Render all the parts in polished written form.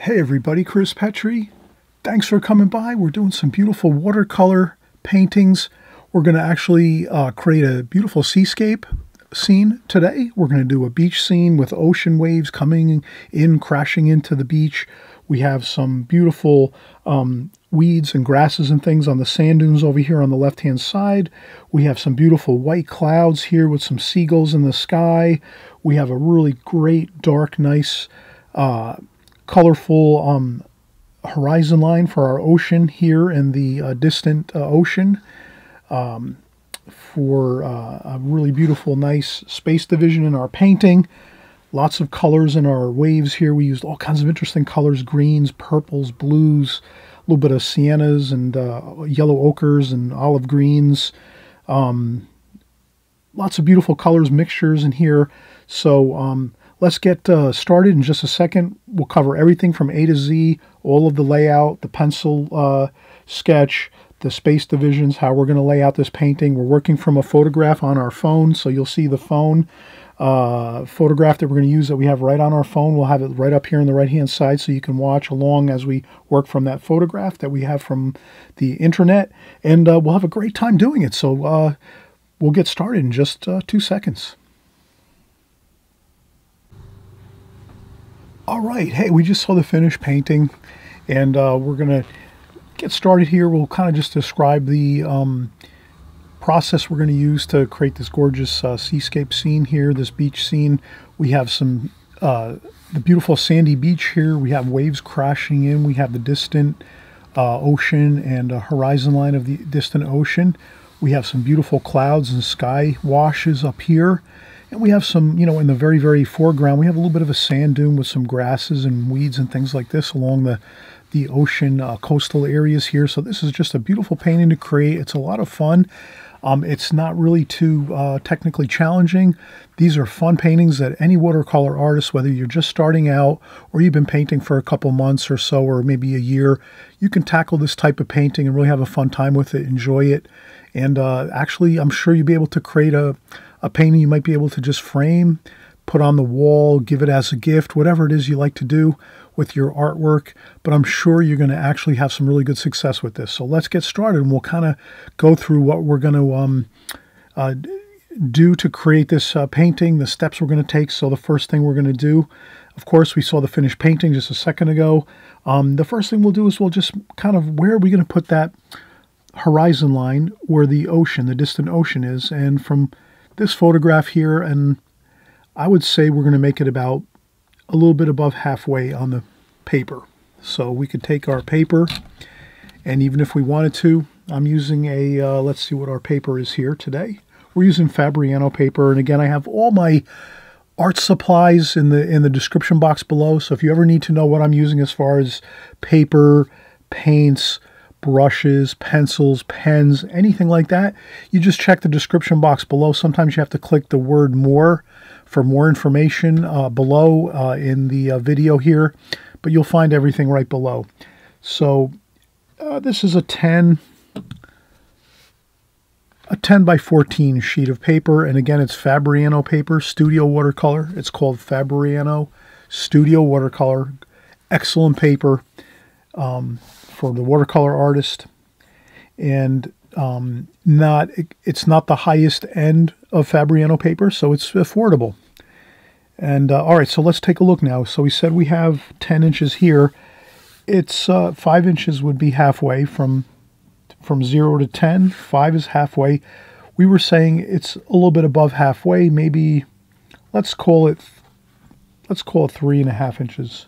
Hey everybody, Chris Petri. Thanks for coming by. We're doing some beautiful watercolor paintings. We're going to actually create a beautiful seascape scene today. We're going to do a beach scene with ocean waves coming in, crashing into the beach. We have some beautiful weeds and grasses and things on the sand dunes over here on the left-hand side. We have some beautiful white clouds here with some seagulls in the sky. We have a really great, dark, nice, colorful horizon line for our ocean here in the distant ocean, for a really beautiful, nice space division in our painting. Lots of colors in our waves here. We used all kinds of interesting colors: greens, purples, blues, a little bit of siennas and yellow ochres and olive greens. Lots of beautiful colors, mixtures in here. So let's get started in just a second. We'll cover everything from A to Z, all of the layout, the pencil sketch, the space divisions, how we're going to lay out this painting. We're working from a photograph on our phone, so you'll see the phone photograph that we're going to use that we have right on our phone. We'll have it right up here on the right-hand side so you can watch along as we work from that photograph that we have from the internet, and we'll have a great time doing it. So we'll get started in just 2 seconds. All right, hey, we just saw the finished painting, and we're going to get started here. We'll kind of just describe the process we're going to use to create this gorgeous seascape scene here, this beach scene. We have some the beautiful sandy beach here. We have waves crashing in. We have the distant ocean and horizon line of the distant ocean. We have some beautiful clouds and sky washes up here. And we have some, in the very, very foreground, we have a little bit of a sand dune with some grasses and weeds and things like this along the ocean coastal areas here. So this is just a beautiful painting to create. It's a lot of fun. It's not really too technically challenging. These are fun paintings that any watercolor artist, whether you're just starting out or you've been painting for a couple months or so, or maybe a year, you can tackle this type of painting and really have a fun time with it, enjoy it. And actually, I'm sure you'll be able to create a painting you might be able to just frame, put on the wall, give it as a gift, whatever it is you like to do with your artwork. But I'm sure you're going to actually have some really good success with this. So let's get started, and we'll kind of go through what we're going to do to create this painting, the steps we're going to take. So the first thing we're going to do, of course, we saw the finished painting just a second ago. The first thing we'll do is we'll just kind of, where are we going to put that horizon line where the ocean, the distant ocean is? And from this photograph here, and I would say we're going to make it about a little bit above halfway on the paper. So we could take our paper, and even if we wanted to, I'm using a, let's see what our paper is here today. We're using Fabriano paper, and again, I have all my art supplies in the description box below. So if you ever need to know what I'm using as far as paper, paints, brushes, pencils, pens, anything like that, you just check the description box below. Sometimes you have to click the word more for more information below in the video here, but you'll find everything right below. So this is a 10 by 14 sheet of paper, and again, it's Fabriano paper, studio watercolor. It's called Fabriano Studio Watercolor. Excellent paper for the watercolor artist, and it's not the highest end of Fabriano paper, so it's affordable. And all right, so let's take a look now. So we said we have 10 inches here. It's 5 inches would be halfway from 0 to 10. 5 is halfway. We were saying it's a little bit above halfway. Maybe let's call it 3.5 inches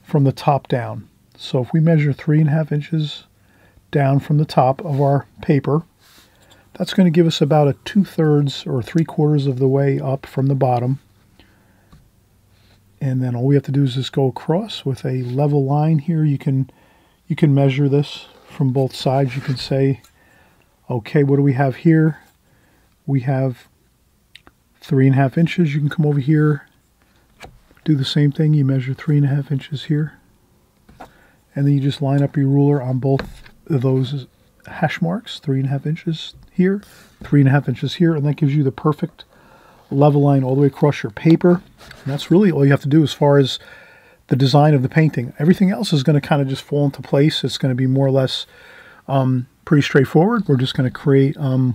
from the top down. So if we measure 3.5 inches down from the top of our paper, that's going to give us about a 2/3 or 3/4 of the way up from the bottom. And then all we have to do is just go across with a level line here. You can measure this from both sides. You can say, okay, what do we have here? We have 3.5 inches. You can come over here, do the same thing. You measure 3.5 inches here. And then you just line up your ruler on both of those hash marks, 3.5 inches here, 3.5 inches here, and that gives you the perfect level line all the way across your paper. And that's really all you have to do as far as the design of the painting. Everything else is going to kind of just fall into place. It's going to be more or less pretty straightforward. We're just going to create a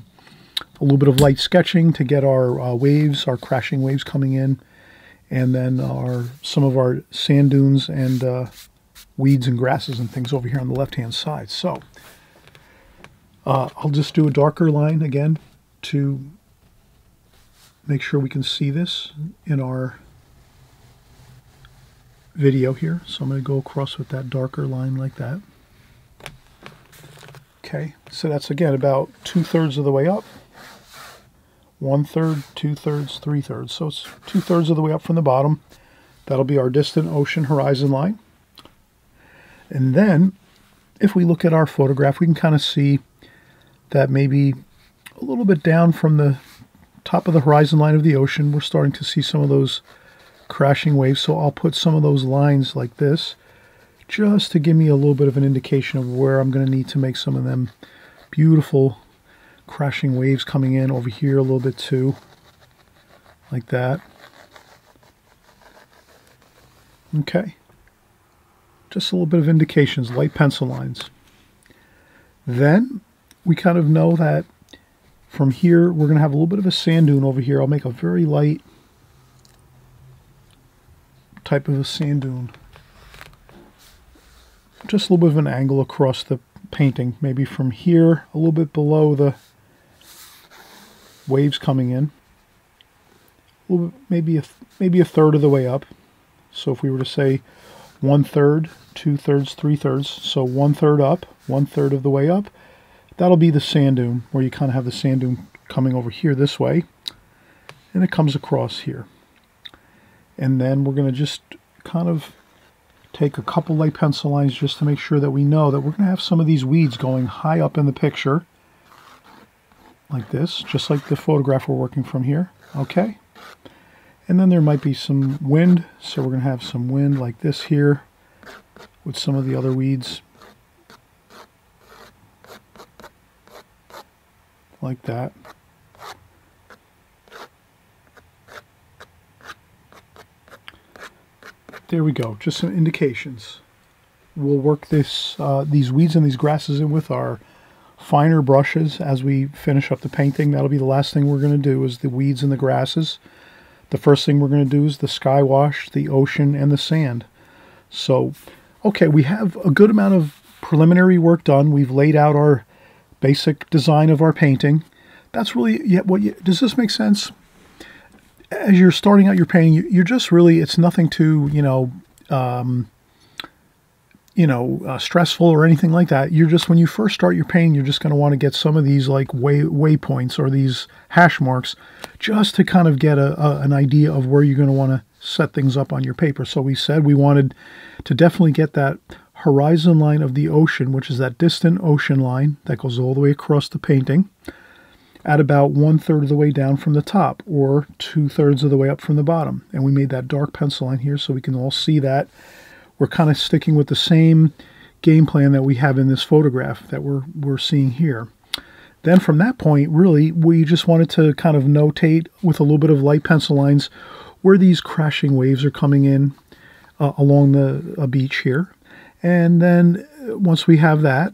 little bit of light sketching to get our waves, our crashing waves coming in, and then some of our sand dunes and weeds and grasses and things over here on the left-hand side. So I'll just do a darker line again to make sure we can see this in our video here. So I'm going to go across with that darker line like that. Okay, so that's again about 2/3 of the way up. 1/3, 2/3, 3/3. So it's 2/3 of the way up from the bottom. That'll be our distant ocean horizon line. And then if we look at our photograph, we can kind of see that maybe a little bit down from the top of the horizon line of the ocean, we're starting to see some of those crashing waves. So I'll put some of those lines like this just to give me a little bit of an indication of where I'm going to need to make some of them beautiful crashing waves coming in over here a little bit too, like that. Okay, just a little bit of indications, light pencil lines. Then we kind of know that from here we're going to have a little bit of a sand dune over here. I'll make a very light type of a sand dune, just a little bit of an angle across the painting, maybe from here a little bit below the waves coming in, a little bit, maybe a third of the way up. So if we were to say 1/3, 2/3, 3/3, so 1/3 up, 1/3 of the way up, that'll be the sand dune, where you kind of have the sand dune coming over here this way, and it comes across here. And then we're going to just kind of take a couple light pencil lines just to make sure that we know that we're going to have some of these weeds going high up in the picture, like this, just like the photograph we're working from here. Okay. And then there might be some wind, so we're going to have some wind like this here with some of the other weeds, like that. There we go, just some indications. We'll work these weeds and these grasses in with our finer brushes as we finish up the painting. That'll be the last thing we're going to do, is the weeds and the grasses. The first thing we're going to do is the sky wash, the ocean, and the sand. So, okay, we have a good amount of preliminary work done. We've laid out our basic design of our painting. That's really, does this make sense? As you're starting out your painting, you're just really, it's nothing too, stressful or anything like that. You're just, when you first start your painting, you're just going to want to get some of these like waypoints or these hash marks just to kind of get an idea of where you're going to want to set things up on your paper. So we said we wanted to definitely get that horizon line of the ocean, which is that distant ocean line that goes all the way across the painting, at about 1/3 of the way down from the top, or 2/3 of the way up from the bottom. And we made that dark pencil line here so we can all see that. We're kind of sticking with the same game plan that we have in this photograph that we're seeing here. Then from that point, really, we just wanted to kind of notate with a little bit of light pencil lines where these crashing waves are coming in along the beach here. And then once we have that,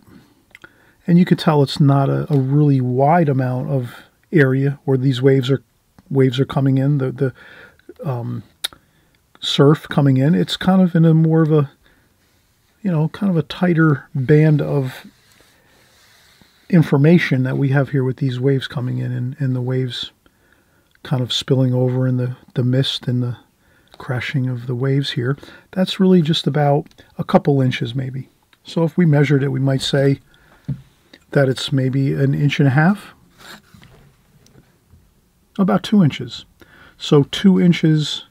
and you could tell it's not a really wide amount of area where these waves are coming in, the surf coming in. It's kind of in a more of a, kind of a tighter band of information that we have here with these waves coming in, and the waves kind of spilling over in the mist and the crashing of the waves here. That's really just about a couple inches maybe. So if we measured it, we might say that it's maybe 1.5 inches, about 2 inches. So 2 inches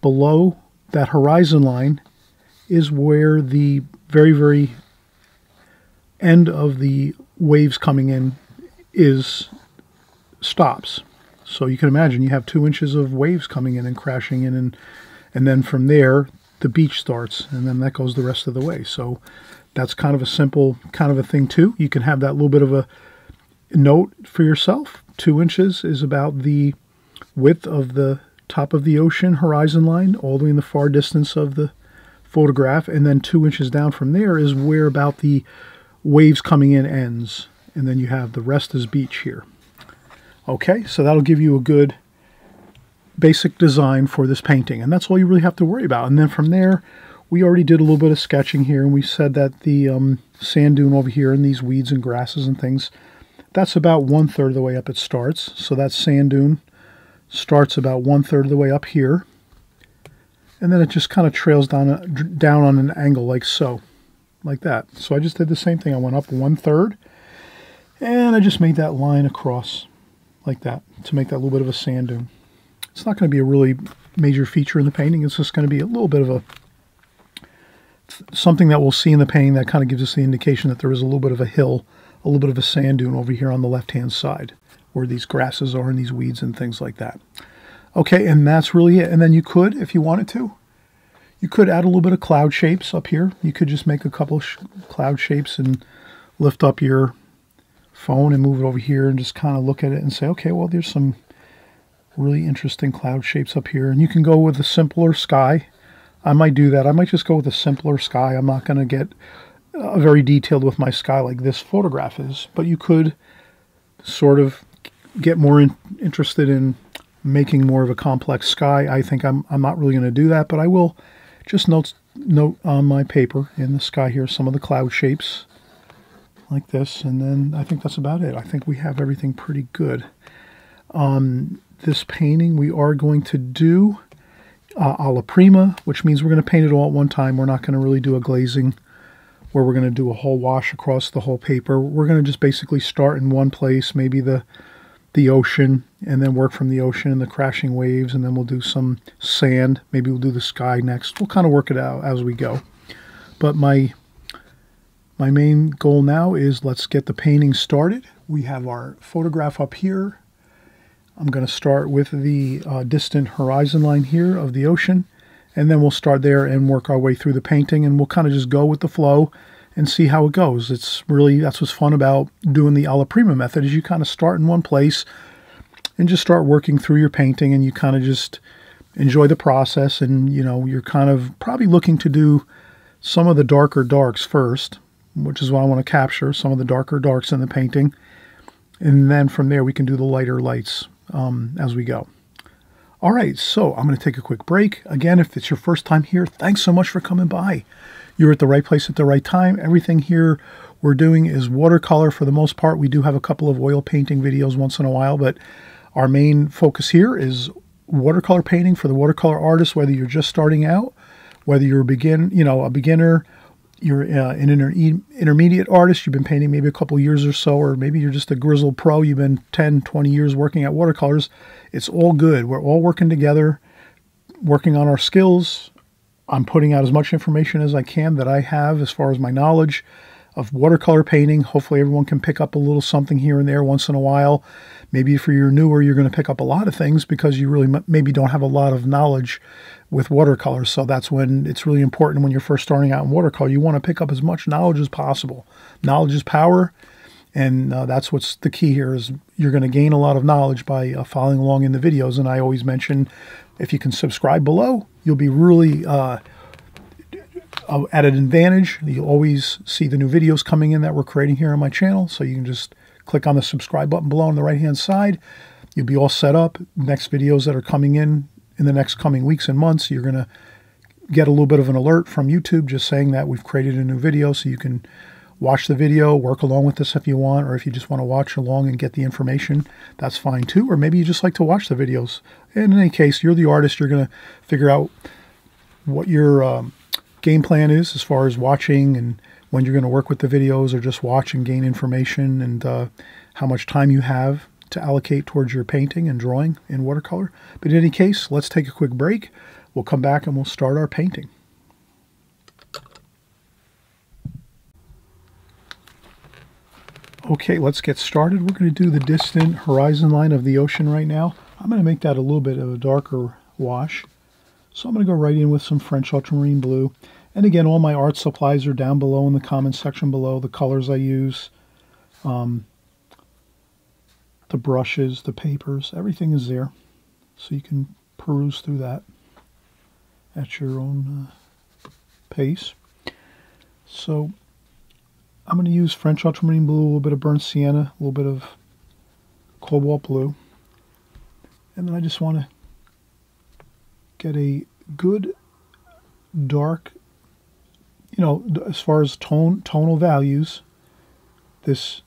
below that horizon line is where the very, very end of the waves coming in stops. So you can imagine you have 2 inches of waves coming in and crashing in, and then from there the beach starts, and then that goes the rest of the way. So that's kind of a simple kind of a thing too. You can have that little bit of a note for yourself. 2 inches is about the width of the top of the ocean horizon line, all the way in the far distance of the photograph, and then 2 inches down from there is where about the waves coming in ends, and then you have the rest is beach here. Okay, so that'll give you a good basic design for this painting, and that's all you really have to worry about. And then from there, we already did a little bit of sketching here, and we said that the sand dune over here and these weeds and grasses and things, that's about 1/3 of the way up it starts. So that sand dune starts about 1/3 of the way up here, and then it just kind of trails down on an angle like so, like that. So I just did the same thing. I went up 1/3, and I just made that line across like that to make that little bit of a sand dune. It's not going to be a really major feature in the painting. It's just going to be a little bit of something that we'll see in the painting that kind of gives us the indication that there is a little bit of a hill, a little bit of a sand dune over here on the left-hand side where these grasses are and these weeds and things like that. Okay, and that's really it. And then you could, if you wanted to, you could add a little bit of cloud shapes up here. You could just make a couple cloud shapes and lift up your phone and move it over here and just kind of look at it and say, okay, well, there's some really interesting cloud shapes up here. And you can go with a simpler sky. I might do that. I might just go with a simpler sky. I'm not going to get very detailed with my sky like this photograph is, but you could sort of get more interested in making more of a complex sky. I think I'm not really going to do that, but I will just note on my paper in the sky here some of the cloud shapes like this, and then I think that's about it. I think we have everything pretty good. This painting we are going to do alla prima, which means we're going to paint it all at one time. We're not going to really do a glazing where we're going to do a whole wash across the whole paper. We're going to just basically start in one place, maybe the ocean, and then work from the ocean and the crashing waves, and then we'll do some sand. Maybe we'll do the sky next. We'll kind of work it out as we go. But my main goal now is let's get the painting started. We have our photograph up here. I'm going to start with the distant horizon line here of the ocean, and then we'll start there and work our way through the painting, and we'll kind of just go with the flow and see how it goes. It's really, that's what's fun about doing the alla prima method, is you kind of start in one place and just start working through your painting, and you kind of just enjoy the process. And you know, you're kind of probably looking to do some of the darker darks first, which is what I want to capture, some of the darker darks in the painting, and then from there we can do the lighter lights as we go. All right, so I'm going to take a quick break. Again, if it's your first time here, thanks so much for coming by. You're at the right place at the right time. Everything here we're doing is watercolor for the most part. We do have a couple of oil painting videos once in a while, but our main focus here is watercolor painting for the watercolor artist, whether you're just starting out, whether you're a beginner, you're an intermediate artist, you've been painting maybe a couple years or so, or maybe you're just a grizzled pro, you've been 10, 20 years working at watercolors. It's all good. We're all working together, working on our skills. I'm putting out as much information as I can that I have as far as my knowledge of watercolor painting. Hopefully everyone can pick up a little something here and there once in a while. Maybe if you're newer, you're going to pick up a lot of things because you really maybe don't have a lot of knowledge with watercolors. So that's when it's really important when you're first starting out in watercolor. You want to pick up as much knowledge as possible. Knowledge is power, and that's what's the key here, is you're going to gain a lot of knowledge by following along in the videos. And I always mention, if you can subscribe below, you'll be really at an advantage. You'll always see the new videos coming in that we're creating here on my channel. So you can just click on the subscribe button below on the right-hand side. You'll be all set up. Next videos that are coming in the next coming weeks and months, you're going to get a little bit of an alert from YouTube just saying that we've created a new video, so you can watch the video, work along with this if you want, or if you just want to watch along and get the information, that's fine too. Or maybe you just like to watch the videos. In any case, you're the artist. You're going to figure out what your game plan is as far as watching and when you're going to work with the videos, or just watch and gain information, and how much time you have to allocate towards your painting and drawing in watercolor. But in any case, let's take a quick break. We'll come back and we'll start our painting. Okay, let's get started. We're going to do the distant horizon line of the ocean right now. I'm going to make that a little bit of a darker wash. So I'm going to go right in with some French ultramarine blue. And again, all my art supplies are down below in the comments section below. The colors I use, the brushes, the papers, everything is there. So you can peruse through that at your own paste. So I'm going to use French ultramarine blue, a little bit of burnt sienna, a little bit of cobalt blue. And then I just want to get a good dark, you know, as far as tonal values, this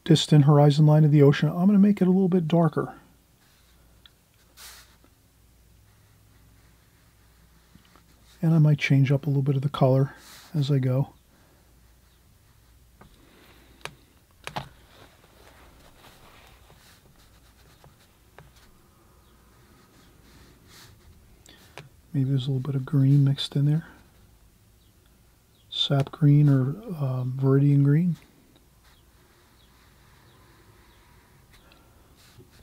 distant horizon line of the ocean, I'm going to make it a little bit darker. And I might change up a little bit of the color as I go. Maybe there's a little bit of green mixed in there. Sap green or viridian green.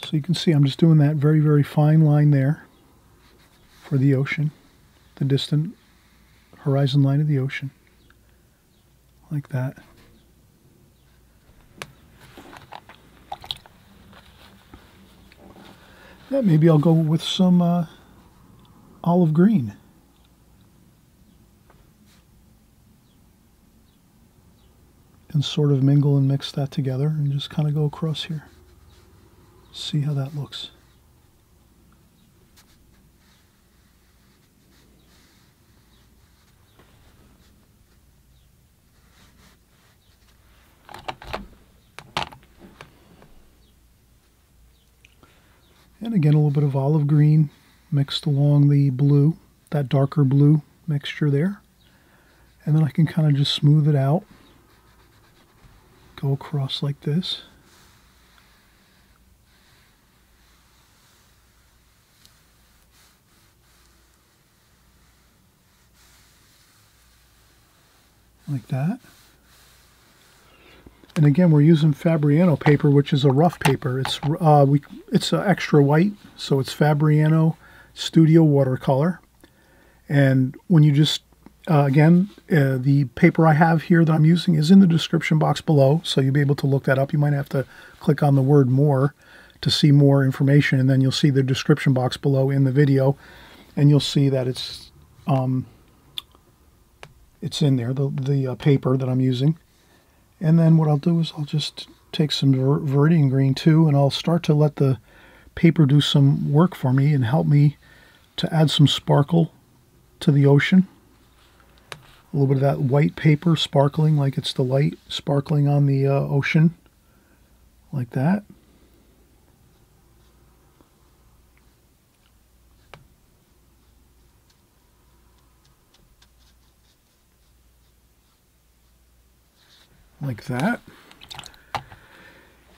So you can see I'm just doing that very, very fine line there for the ocean, the distant horizon line of the ocean, like that. Yeah, maybe I'll go with some olive green. And sort of mingle and mix that together and just kind of go across here. See how that looks. And again, a little bit of olive green mixed along the blue, that darker blue mixture there. And then I can kind of just smooth it out. Go across like this. Like that. And again, we're using Fabriano paper, which is a rough paper. It's extra white, so it's Fabriano Studio Watercolor. And when you just the paper I have here that I'm using is in the description box below, so you'll be able to look that up. You might have to click on the word more to see more information, and then you'll see the description box below in the video, and you'll see that it's in there, the paper that I'm using. And then what I'll do is I'll just take some viridian green too, and I'll start to let the paper do some work for me and help me to add some sparkle to the ocean. A little bit of that white paper sparkling like it's the light sparkling on the ocean, like that. Like that.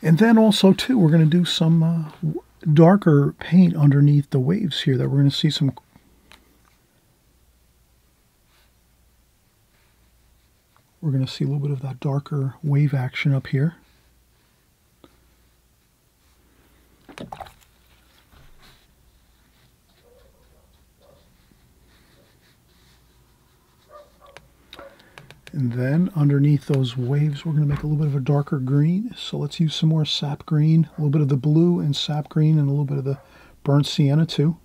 And then also too, we're going to do some darker paint underneath the waves here that we're going to see some. We're going to see a little bit of that darker wave action up here. And then underneath those waves, we're going to make a little bit of a darker green. So let's use some more sap green, a little bit of the blue and sap green, and a little bit of the burnt sienna too.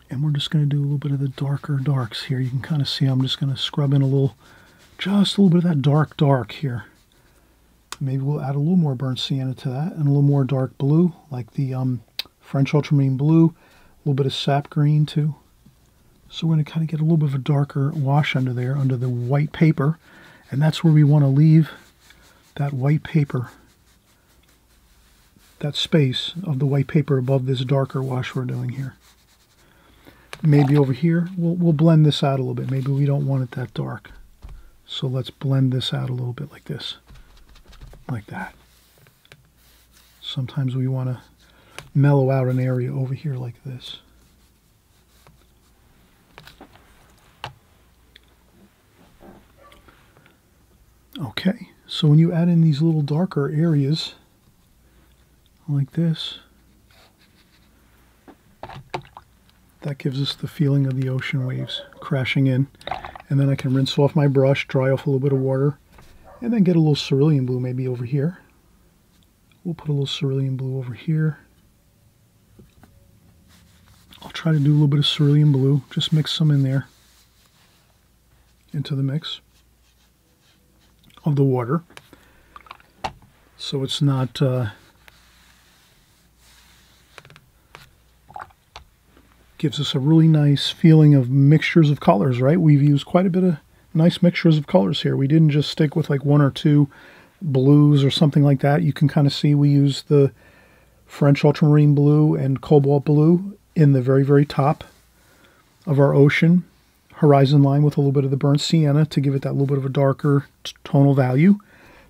And we're just going to do a little bit of the darker darks here. You can kind of see I'm just going to scrub in just a little bit of that dark here. Maybe we'll add a little more burnt sienna to that, and a little more dark blue, like the French ultramarine blue, a little bit of sap green too. So we're going to kind of get a little bit of a darker wash under there, under the white paper. And that's where we want to leave that white paper, that space of the white paper above this darker wash we're doing here. Maybe over here, we'll blend this out a little bit. Maybe we don't want it that dark. So let's blend this out a little bit like this, like that. Sometimes we want to mellow out an area over here like this. Okay, so when you add in these little darker areas like this, that gives us the feeling of the ocean waves crashing in. And then I can rinse off my brush, dry off a little bit of water, and then get a little cerulean blue maybe over here. We'll put a little cerulean blue over here. I'll try to do a little bit of cerulean blue, just mix some in there. into the mix of the water, so it's not gives us a really nice feeling of mixtures of colors, right? We've used quite a bit of nice mixtures of colors here. We didn't just stick with like one or two blues or something like that. You can kind of see we used the French ultramarine blue and cobalt blue in the very, very top of our ocean horizon line with a little bit of the burnt sienna to give it that little bit of a darker tonal value.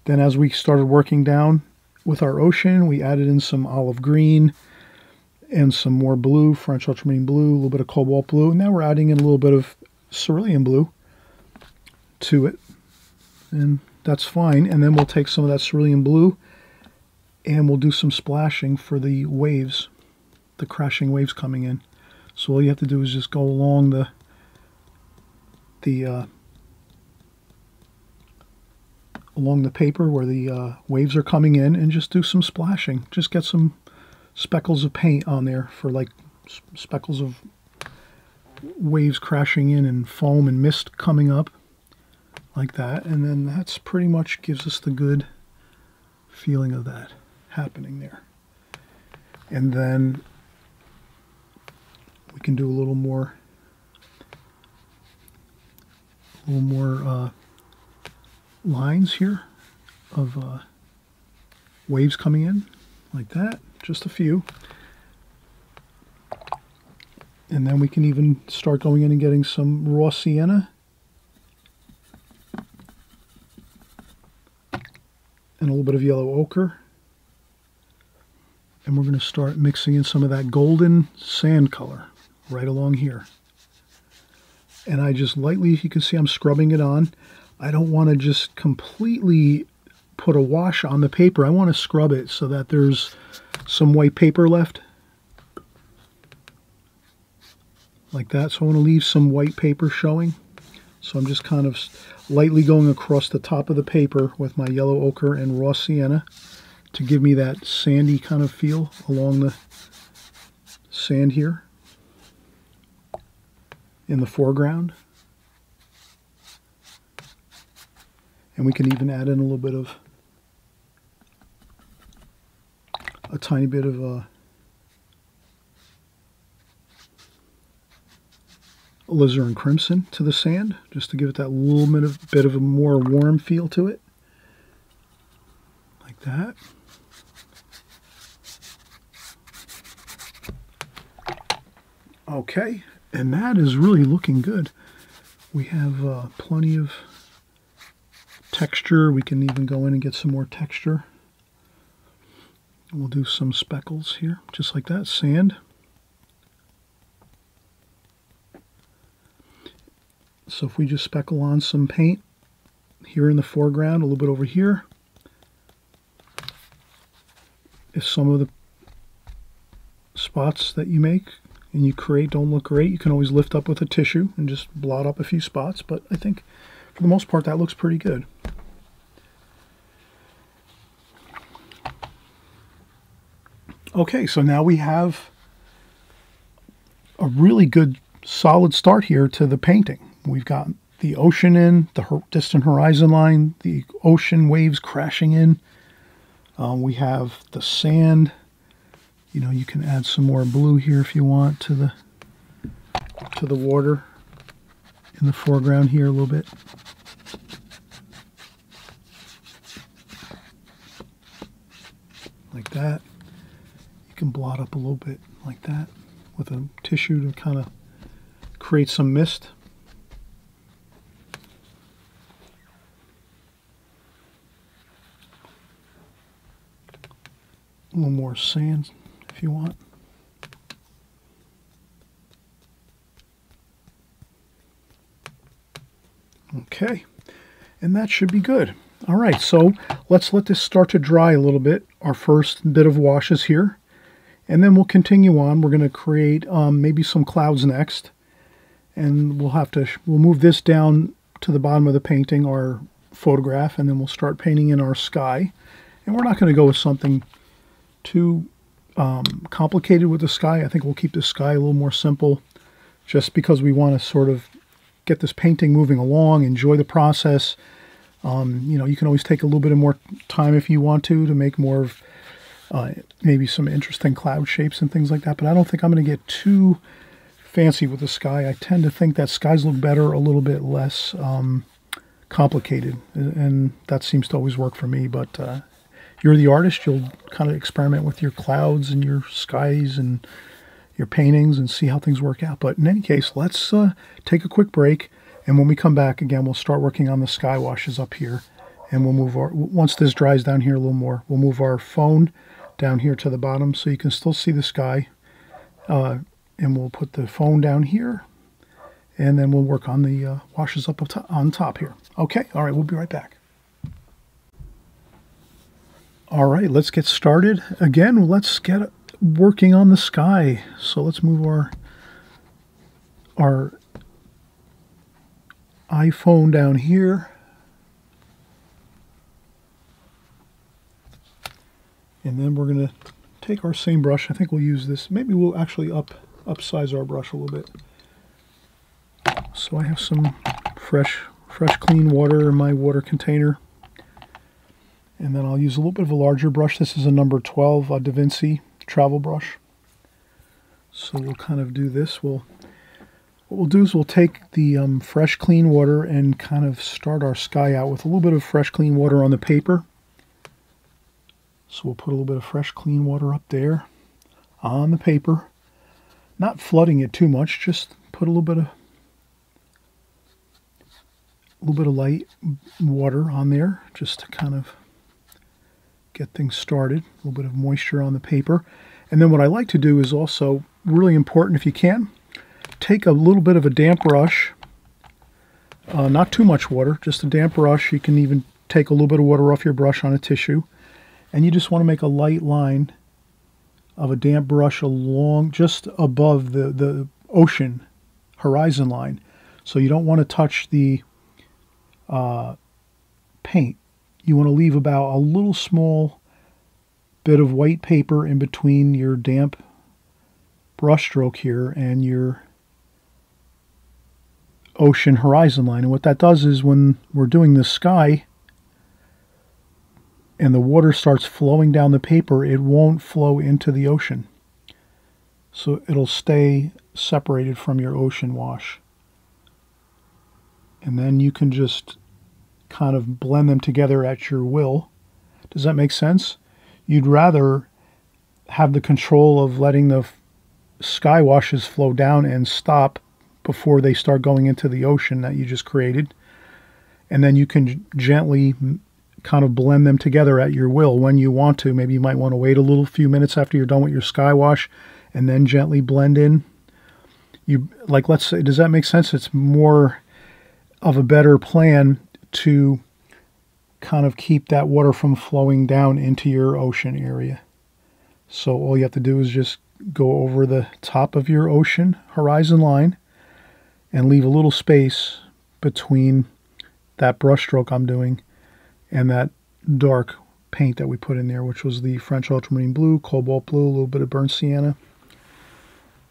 Then as we started working down with our ocean, we added in some olive green and some more blue, French ultramarine blue, a little bit of cobalt blue, and now we're adding in a little bit of cerulean blue to it, and that's fine. And then we'll take some of that cerulean blue and we'll do some splashing for the waves, the crashing waves coming in. So all you have to do is just go along the paper where the waves are coming in and just do some splashing. Just get some speckles of paint on there for like speckles of waves crashing in and foam and mist coming up like that, and then that's pretty much gives us the good feeling of that happening there. And then we can do a little more lines here of waves coming in like that. Just a few. And then we can even start going in and getting some raw sienna and a little bit of yellow ochre. And we're going to start mixing in some of that golden sand color right along here. And I just lightly, you can see I'm scrubbing it on. I don't want to just completely put a wash on the paper. I want to scrub it so that there's some white paper left like that. So I want to leave some white paper showing. So I'm just kind of lightly going across the top of the paper with my yellow ochre and raw sienna to give me that sandy kind of feel along the sand here in the foreground. And we can even add in a little bit of a tiny bit of alizarin crimson to the sand, just to give it that little bit of a more warm feel to it, like that. Okay, and that is really looking good. We have plenty of texture. We can even go in and get some more texture. We'll do some speckles here, just like that, sand. So if we just speckle on some paint here in the foreground, a little bit over here, if some of the spots that you make and you create don't look great, you can always lift up with a tissue and just blot up a few spots, but I think for the most part that looks pretty good. Okay, so now we have a really good solid start here to the painting. We've got the ocean in, the distant horizon line, the ocean waves crashing in. We have the sand. You know, you can add some more blue here if you want to the water in the foreground here a little bit. Like that. You can blot up a little bit like that with a tissue to kind of create some mist. A little more sand if you want. Okay, and that should be good. All right, so let's let this start to dry a little bit, our first bit of washes here, and then we'll continue on. We're going to create maybe some clouds next, and we'll move this down to the bottom of the painting, our photograph, and then we'll start painting in our sky. And we're not going to go with something too complicated with the sky. I think we'll keep the sky a little more simple, just because we want to sort of get this painting moving along, enjoy the process. You know, you can always take a little bit more time if you want to make more of maybe some interesting cloud shapes and things like that. But I don't think I'm going to get too fancy with the sky. I tend to think that skies look better a little bit less complicated, and that seems to always work for me. But you're the artist. You'll kind of experiment with your clouds and your skies and your paintings and see how things work out. But in any case, let's take a quick break. And when we come back again, we'll start working on the sky washes up here. And we'll move once this dries down here a little more, we'll move our phone down here to the bottom so you can still see the sky. And we'll put the phone down here. And then we'll work on the washes up on top here. Okay, all right, we'll be right back. All right, let's get started. Again, let's get working on the sky. So let's move our iPhone down here. And then we're going to take our same brush. I think we'll use this. Maybe we'll actually upsize our brush a little bit. So I have some fresh clean water in my water container. And then I'll use a little bit of a larger brush. This is a number 12 Da Vinci travel brush. So we'll kind of do this. What we'll do is we'll take the fresh clean water and kind of start our sky out with a little bit of fresh clean water on the paper. So we'll put a little bit of fresh clean water up there on the paper. Not flooding it too much, just put a little bit of light water on there just to kind of get things started. A little bit of moisture on the paper. And then what I like to do is also really important, if you can, take a little bit of a damp brush, not too much water, just a damp brush. You can even take a little bit of water off your brush on a tissue, and you just want to make a light line of a damp brush along just above the ocean horizon line. So you don't want to touch the paint. You want to leave about a little small bit of white paper in between your damp brush stroke here and your ocean horizon line. And what that does is when we're doing the sky and the water starts flowing down the paper, it won't flow into the ocean. So it'll stay separated from your ocean wash. And then you can just kind of blend them together at your will. Does that make sense? You'd rather have the control of letting the sky washes flow down and stop before they start going into the ocean that you just created. And then you can gently kind of blend them together at your will when you want to. Maybe you might want to wait a few minutes after you're done with your sky wash and then gently blend in. Let's say, does that make sense? It's more of a better plan to kind of keep that water from flowing down into your ocean area. So all you have to do is just go over the top of your ocean horizon line and leave a little space between that brush stroke I'm doing and that dark paint that we put in there, which was the French ultramarine blue, cobalt blue, a little bit of burnt sienna.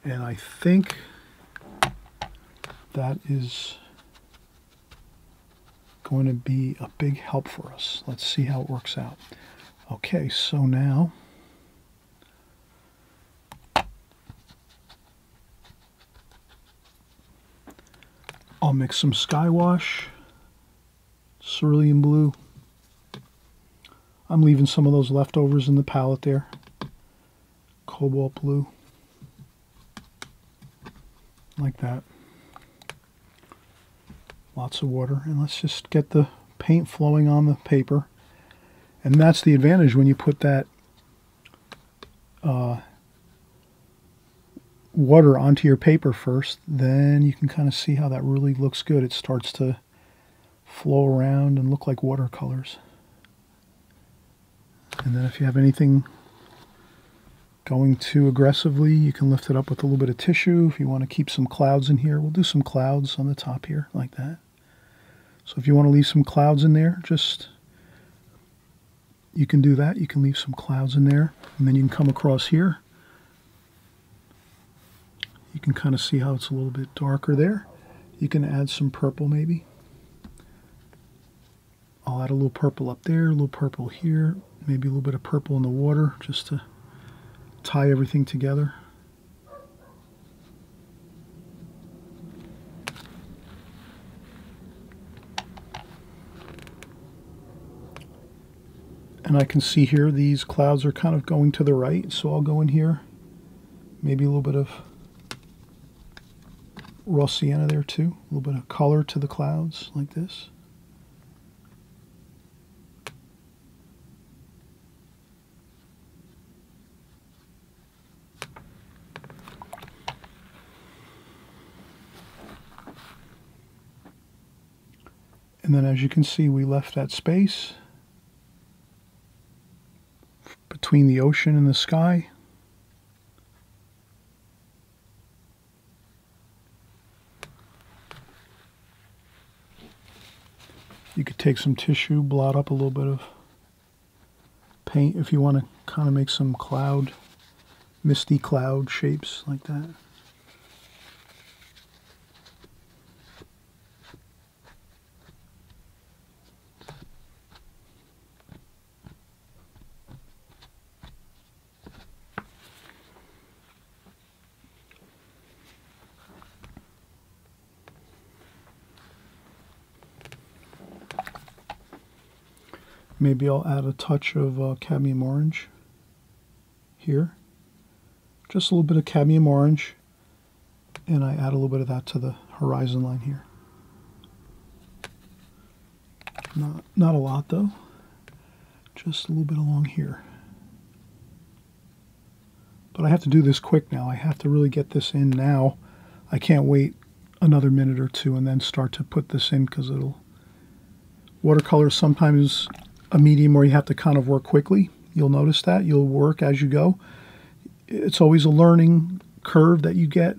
And I think that is going to be a big help for us. Let's see how it works out. Okay, so now I'll mix some sky wash, cerulean blue. I'm leaving some of those leftovers in the palette there. Cobalt blue, like that. Lots of water, and let's just get the paint flowing on the paper. And that's the advantage when you put that water onto your paper first. Then you can kind of see how that really looks good. It starts to flow around and look like watercolors. And then if you have anything going too aggressively, you can lift it up with a little bit of tissue. If you want to keep some clouds in here, we'll do some clouds on the top here, like that. So if you want to leave some clouds in there, you can do that. You can leave some clouds in there, and then you can come across here. You can kind of see how it's a little bit darker there. You can add some purple maybe. I'll add a little purple up there, a little purple here, maybe a little bit of purple in the water just to tie everything together. And I can see here these clouds are kind of going to the right, so I'll go in here, maybe a little bit of raw sienna there too, a little bit of color to the clouds like this. And then as you can see, we left that space between the ocean and the sky. You could take some tissue, blot up a little bit of paint if you want to kind of make some cloud, misty cloud shapes like that. Maybe I'll add a touch of cadmium orange here. Just a little bit of cadmium orange, and I add a little bit of that to the horizon line here. Not a lot though, just a little bit along here. But I have to do this quick now. I have to really get this in now. I can't wait another minute or two and then start to put this in, because watercolor is sometimes a medium where you have to kind of work quickly. You'll notice that. You'll work as you go. It's always a learning curve that you get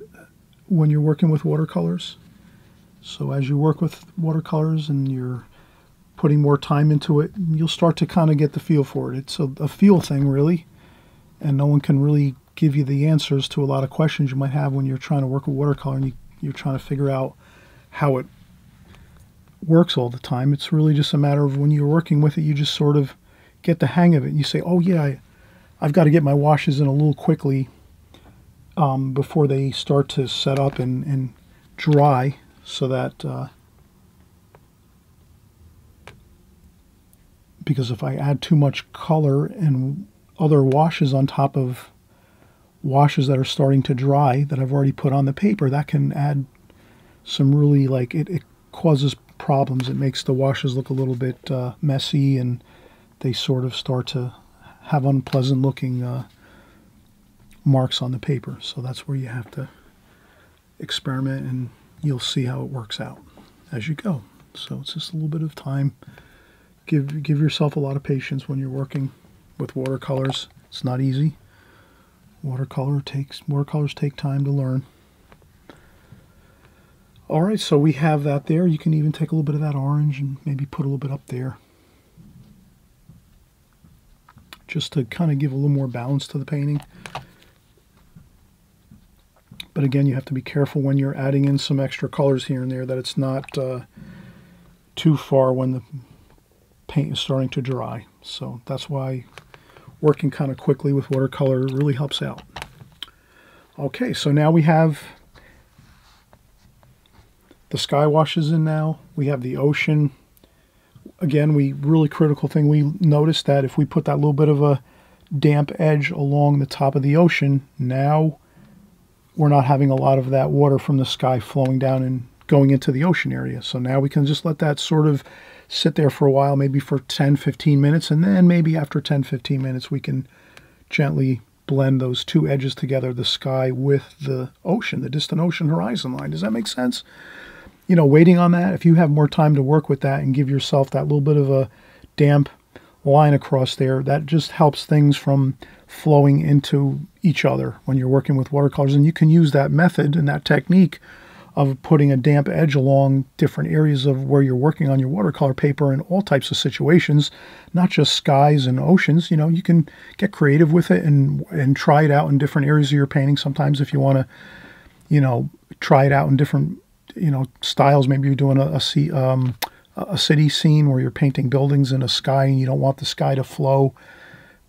when you're working with watercolors. So as you work with watercolors and you're putting more time into it, you'll start to kind of get the feel for it. It's a feel thing, really, and no one can really give you the answers to a lot of questions you might have when you're trying to work with watercolor and you're trying to figure out how it works all the time. It's really just a matter of when you're working with it, you just sort of get the hang of it. And you say, oh yeah, I've got to get my washes in a little quickly before they start to set up and dry, so that because if I add too much color and other washes on top of washes that are starting to dry that I've already put on the paper, that can add some really, like, it causes problems. It makes the washes look a little bit messy, and they sort of start to have unpleasant looking marks on the paper. So that's where you have to experiment, and you'll see how it works out as you go. So it's just a little bit of time. Give yourself a lot of patience when you're working with watercolors. It's not easy. Watercolors take time to learn. All right, so we have that there. You can even take a little bit of that orange and maybe put a little bit up there, just to kind of give a little more balance to the painting. But again, you have to be careful when you're adding in some extra colors here and there, that it's not too far when the paint is starting to dry. So that's why working kind of quickly with watercolor really helps out. Okay, so now we have the sky washes in now. We have the ocean. Again, really critical thing, we noticed that if we put that little bit of a damp edge along the top of the ocean, now we're not having a lot of that water from the sky flowing down and going into the ocean area. So now we can just let that sort of sit there for a while, maybe for 10-15 minutes, and then maybe after 10-15 minutes we can gently blend those two edges together, the sky with the ocean, the distant ocean horizon line. Does that make sense? You know, waiting on that, if you have more time to work with that and give yourself that little bit of a damp line across there, that just helps things from flowing into each other when you're working with watercolors. And you can use that method and that technique of putting a damp edge along different areas of where you're working on your watercolor paper in all types of situations, not just skies and oceans. You know, you can get creative with it and try it out in different areas of your painting. Sometimes if you want to, you know, try it out in different styles. Maybe you're doing a city scene where you're painting buildings in a sky and you don't want the sky to flow,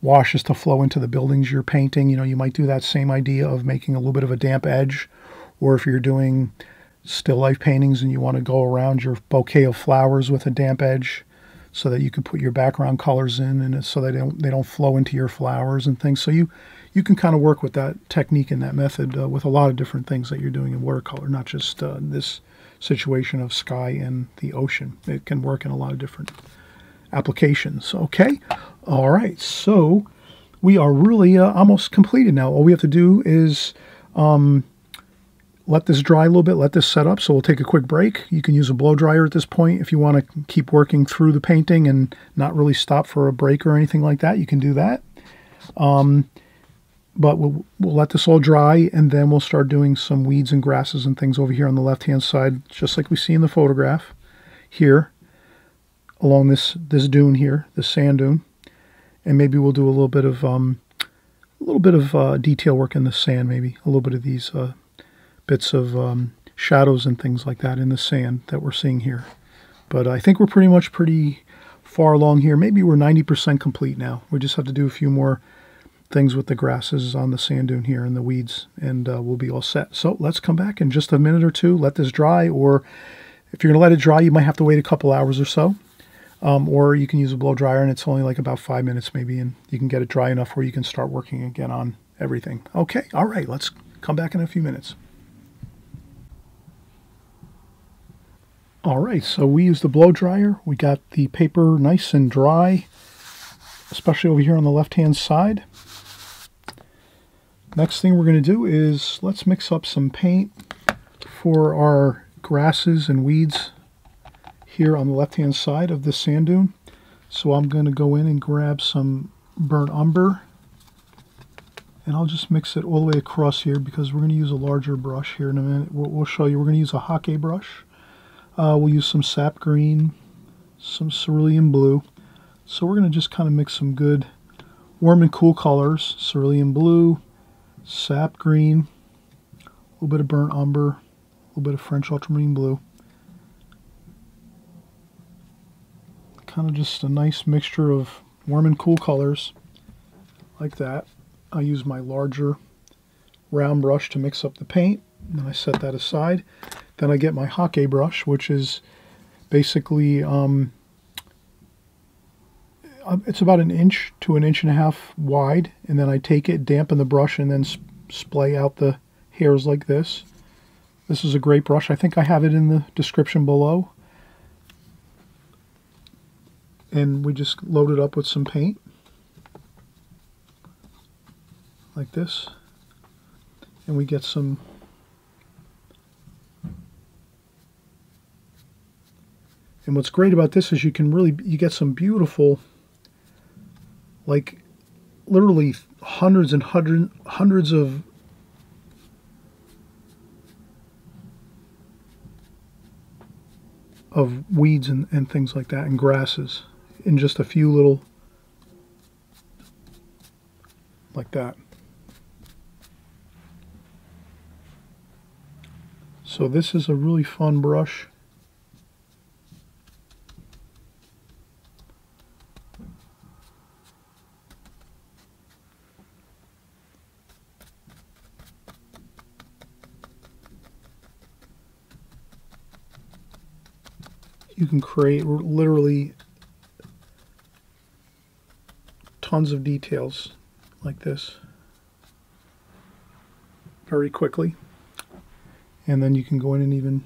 washes to flow into the buildings you're painting. You might do that same idea of making a little bit of a damp edge. Or if you're doing still life paintings and you want to go around your bouquet of flowers with a damp edge so that you can put your background colors in, and so they don't flow into your flowers and things. So you can kind of work with that technique and that method with a lot of different things that you're doing in watercolor, not just this situation of sky and the ocean. It can work in a lot of different applications. Okay, all right, so we are really almost completed now. All we have to do is let this dry a little bit, let this set up. So we'll take a quick break. You can use a blow dryer at this point if you want to keep working through the painting and not really stop for a break or anything like that. You can do that. But we'll let this all dry, and then we'll start doing some weeds and grasses and things over here on the left-hand side, just like we see in the photograph here, along this dune here, this sand dune. And maybe we'll do a little bit of detail work in the sand, maybe a little bit of these bits of shadows and things like that in the sand that we're seeing here. But I think we're pretty far along here. Maybe we're 90% complete now. We just have to do a few more things with the grasses on the sand dune here and the weeds, and we'll be all set. So let's come back in just a minute or two, let this dry, or if you're going to let it dry, you might have to wait a couple hours or so. Or you can use a blow dryer, and it's only like about 5 minutes maybe, and you can get it dry enough where you can start working again on everything. Okay, all right, let's come back in a few minutes. All right, so we used the blow dryer. We got the paper nice and dry, especially over here on the left-hand side. Next thing we're going to do is let's mix up some paint for our grasses and weeds here on the left-hand side of the sand dune. So I'm going to go in and grab some burnt umber, and I'll just mix it all the way across here because we're going to use a larger brush here in a minute. We'll show you. We're going to use a Hake brush. We'll use some sap green, some cerulean blue. So we're going to just kind of mix some good warm and cool colors. Cerulean blue, sap green, a little bit of burnt umber, a little bit of French ultramarine blue. Kind of just a nice mixture of warm and cool colors like that. I use my larger round brush to mix up the paint, and then I set that aside. Then I get my Hake brush, which is basically it's about 1 inch to 1.5 inches wide, and then I take it, dampen the brush, and then splay out the hairs like this. This is a great brush. I think I have it in the description below. And we just load it up with some paint like this, and we get some and what's great about this is you get some beautiful, like literally hundreds and hundreds of weeds and things like that, and grasses in just a few little, like that. So this is a really fun brush. You can create literally tons of details like this very quickly. And then you can go in and even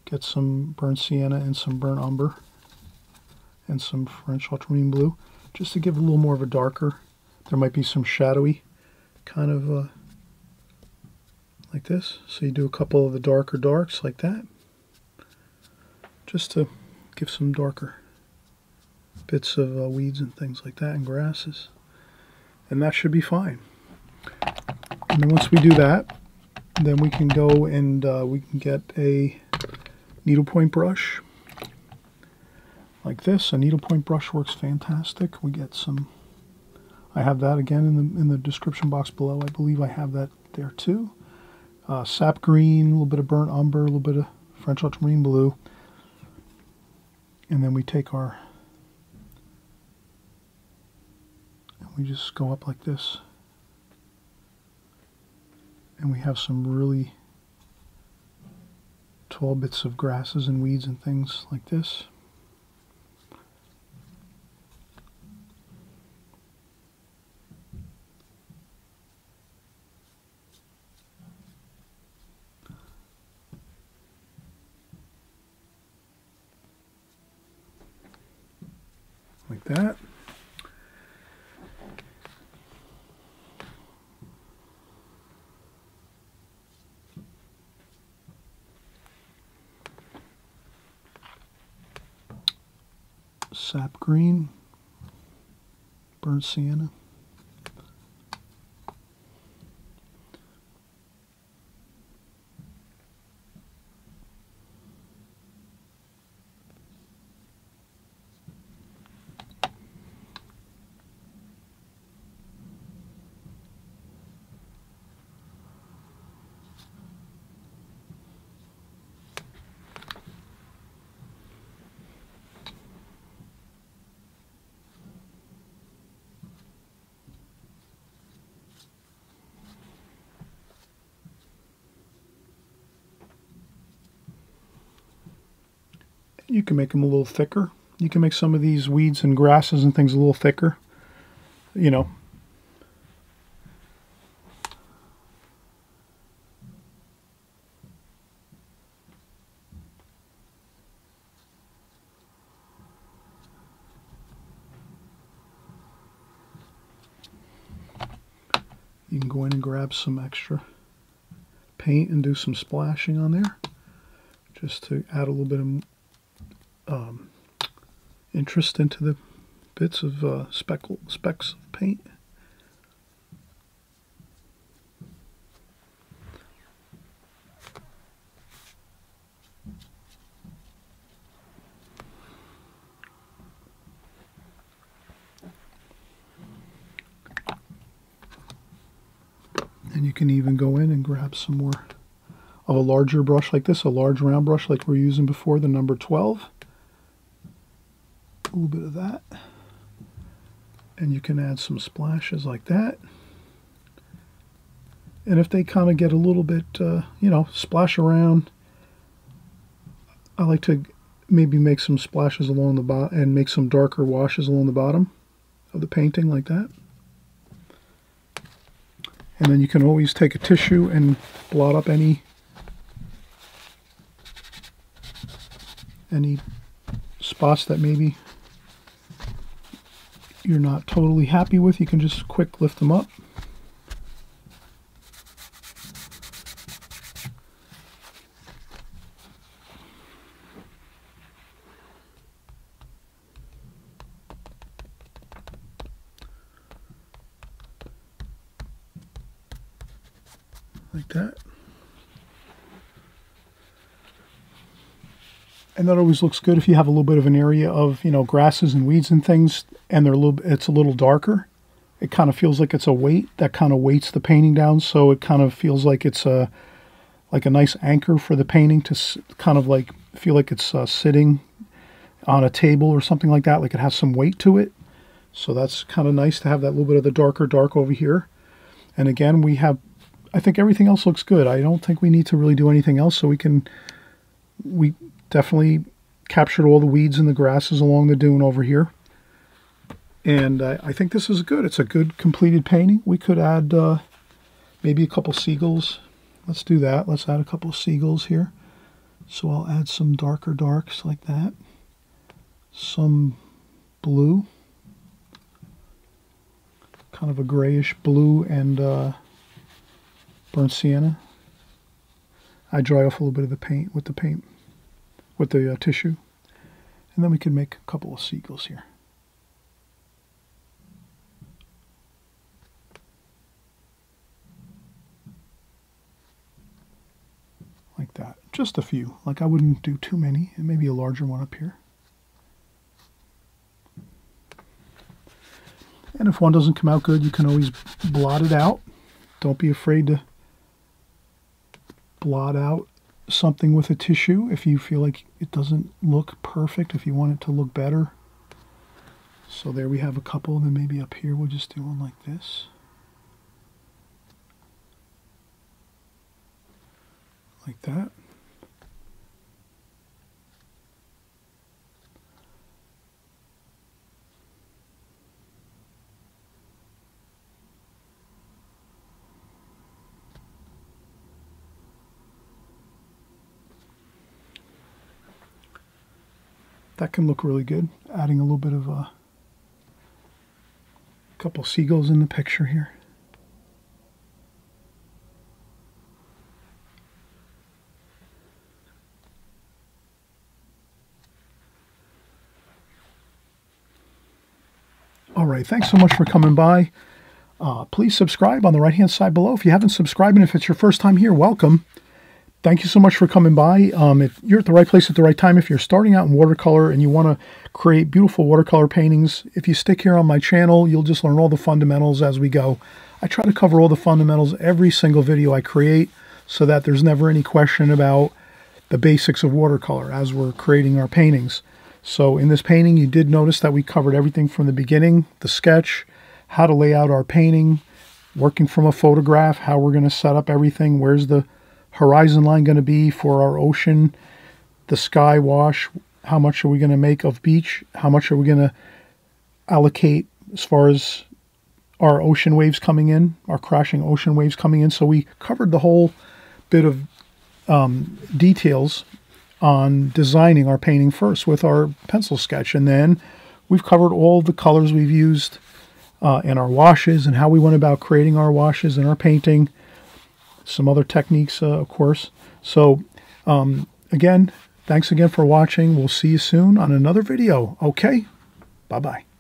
get some burnt sienna and some burnt umber and some French ultramarine blue, just to give a little more of a darker. There might be some shadowy kind of like this. So you do a couple of the darker darks like that, just to give some darker bits of weeds and things like that, and grasses. And that should be fine. And then once we do that, then we can go and we can get a needlepoint brush like this. A needlepoint brush works fantastic. We get some, I have that again in the description box below. I believe I have that there too. sap green, a little bit of burnt umber, a little bit of French ultramarine blue. And then we take and we just go up like this. And we have some really tall bits of grasses and weeds and things like this. Like that. Sap green, burnt sienna. You can make them a little thicker. You can make some of these weeds and grasses and things a little thicker. You know. You can go in and grab some extra paint and do some splashing on there, just to add a little bit of interest into the bits of specks of paint. And you can even go in and grab some more of a larger brush like this, a large round brush like we were using before, the number 12. A little bit of that. And you can add some splashes like that. And if they kind of get a little bit, you know, splash around, I like to maybe make some splashes along the bottom and make some darker washes along the bottom of the painting like that. And then you can always take a tissue and blot up any spots that maybe you're not totally happy with. You can just quick lift them up. Like that. And that always looks good if you have a little bit of an area of, you know, grasses and weeds and things, and it's a little darker. It kind of feels like it's a weight that kind of weights the painting down, so it kind of feels like it's like a nice anchor for the painting to kind of like feel like it's sitting on a table or something like that, like it has some weight to it. So that's kind of nice to have that little bit of the dark over here. And again, I think everything else looks good. I don't think we need to really do anything else, so we definitely captured all the weeds and the grasses along the dune over here. And I think this is good. It's a good completed painting. We could add maybe a couple seagulls. Let's do that. Let's add a couple of seagulls here. So I'll add some darker darks like that. Some blue. Kind of a grayish blue and burnt sienna. I dry off a little bit of the paint with the tissue, and then we can make a couple of seagulls here. Like that. Just a few. Like I wouldn't do too many, and maybe a larger one up here. And if one doesn't come out good, you can always blot it out. Don't be afraid to blot out something with a tissue if you feel like it doesn't look perfect, if you want it to look better. So there we have a couple, and then maybe up here we'll just do one like this. Like that. That can look really good, adding a little bit of a couple seagulls in the picture here. All right, thanks so much for coming by. Please subscribe on the right-hand side below. If you haven't subscribed, and if it's your first time here, welcome. Thank you so much for coming by. You're at the right place at the right time. If you're starting out in watercolor and you want to create beautiful watercolor paintings, if you stick here on my channel, you'll just learn all the fundamentals as we go. I try to cover all the fundamentals every single video I create so that there's never any question about the basics of watercolor as we're creating our paintings. So in this painting, you did notice that we covered everything from the beginning, the sketch, how to lay out our painting, working from a photograph, how we're going to set up everything, where's the horizon line going to be for our ocean, the sky wash, how much are we going to make of beach, how much are we going to allocate as far as our ocean waves coming in, our crashing ocean waves coming in. So we covered the whole bit of details on designing our painting first with our pencil sketch, and then we've covered all the colors we've used in our washes and how we went about creating our washes in our painting. Some other techniques, of course. So, again, thanks again for watching. We'll see you soon on another video. Okay? Bye-bye.